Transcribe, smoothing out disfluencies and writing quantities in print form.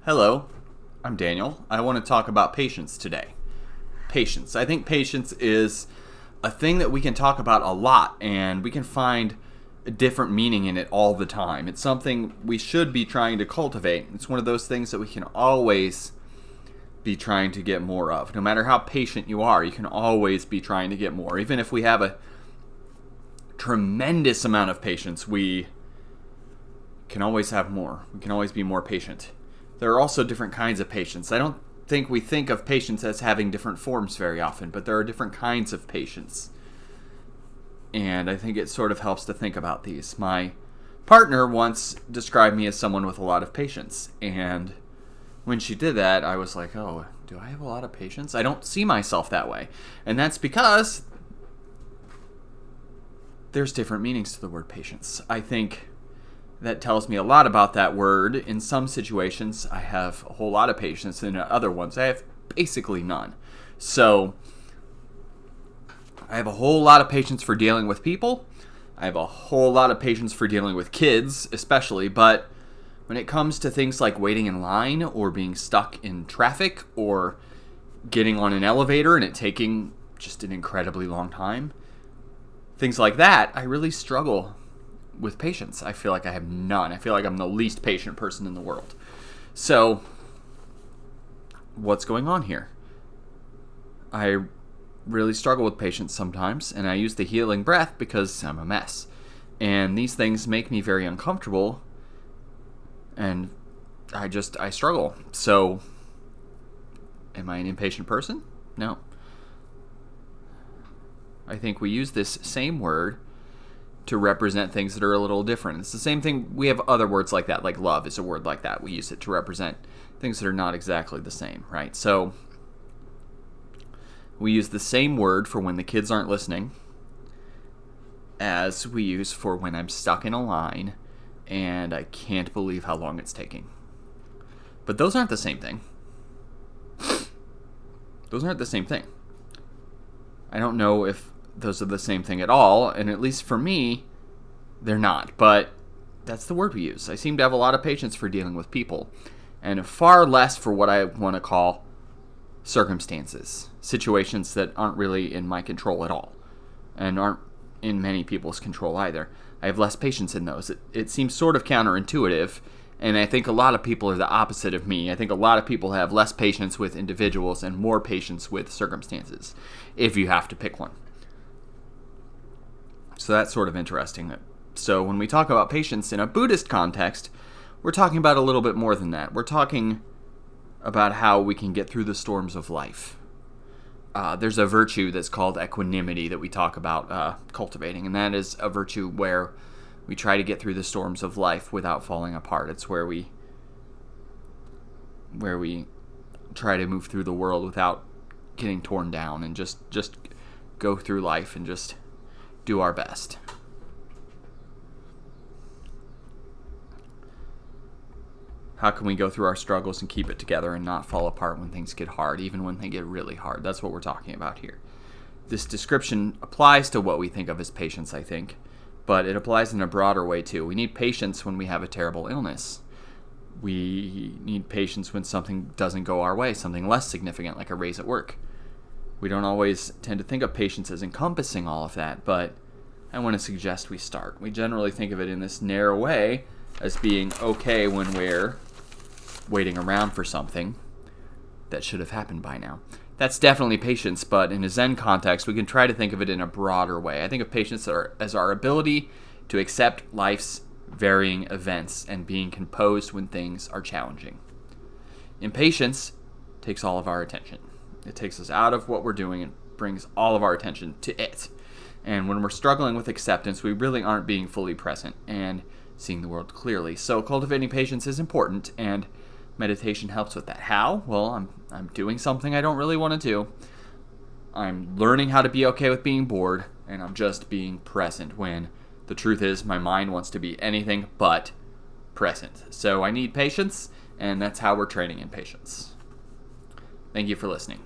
Hello, I'm Daniel. I want to talk about patience today. Patience. I think patience is a thing that we can talk about a lot, and we can find a different meaning in it all the time. It's something we should be trying to cultivate. It's one of those things that we can always be trying to get more of. No matter how patient you are, you can always be trying to get more. Even if we have a tremendous amount of patience, we can always have more. We can always be more patient. There are also different kinds of patience. I don't think we think of patience as having different forms very often, but there are different kinds of patience. And I think it sort of helps to think about these. My partner once described me as someone with a lot of patience. And when she did that, I was like, oh, do I have a lot of patience? I don't see myself that way. And that's because there's different meanings to the word patience. I think that tells me a lot about that word. In some situations, I have a whole lot of patience. In other ones, I have basically none. So I have a whole lot of patience for dealing with people. I have a whole lot of patience for dealing with kids, especially. But when it comes to things like waiting in line or being stuck in traffic or getting on an elevator and it taking just an incredibly long time, things like that, I really struggle with patience. I feel like I have none. I feel like I'm the least patient person in the world. So, what's going on here? I really struggle with patience sometimes, and I use the healing breath because I'm a mess. And these things make me very uncomfortable, and I struggle. So, am I an impatient person? No. I think we use this same word to represent things that are a little different. It's the same thing. We have other words like that, like love is a word like that. We use it to represent things that are not exactly the same, right? So we use the same word for when the kids aren't listening as we use for when I'm stuck in a line and I can't believe how long it's taking. But those aren't the same thing. Those aren't the same thing. I don't know if those are the same thing at all, and at least for me, they're not. But that's the word we use. I seem to have a lot of patience for dealing with people, and far less for what I want to call circumstances, situations that aren't really in my control at all, and aren't in many people's control either. I have less patience in those. It seems sort of counterintuitive, and I think a lot of people are the opposite of me. I think a lot of people have less patience with individuals and more patience with circumstances, if you have to pick one. So that's sort of interesting. So when we talk about patience in a Buddhist context, we're talking about a little bit more than that. We're talking about how we can get through the storms of life. There's a virtue that's called equanimity that we talk about cultivating, and that is a virtue where we try to get through the storms of life without falling apart. It's where we try to move through the world without getting torn down and just go through life and just do our best. How can we go through our struggles and keep it together and not fall apart when things get hard, even when they get really hard? That's what we're talking about here. This description applies to what we think of as patience, I think, but it applies in a broader way too. We need patience when we have a terrible illness. We need patience when something doesn't go our way, something less significant like a raise at work. We don't always tend to think of patience as encompassing all of that, but I want to suggest we start. We generally think of it in this narrow way as being okay when we're waiting around for something that should have happened by now. That's definitely patience, but in a Zen context, we can try to think of it in a broader way. I think of patience as our ability to accept life's varying events and being composed when things are challenging. Impatience takes all of our attention. It takes us out of what we're doing and brings all of our attention to it. And when we're struggling with acceptance, we really aren't being fully present and seeing the world clearly. So cultivating patience is important, and meditation helps with that. How? Well, I'm doing something I don't really want to do. I'm learning how to be okay with being bored, and I'm just being present when the truth is my mind wants to be anything but present. So I need patience, and that's how we're training in patience. Thank you for listening.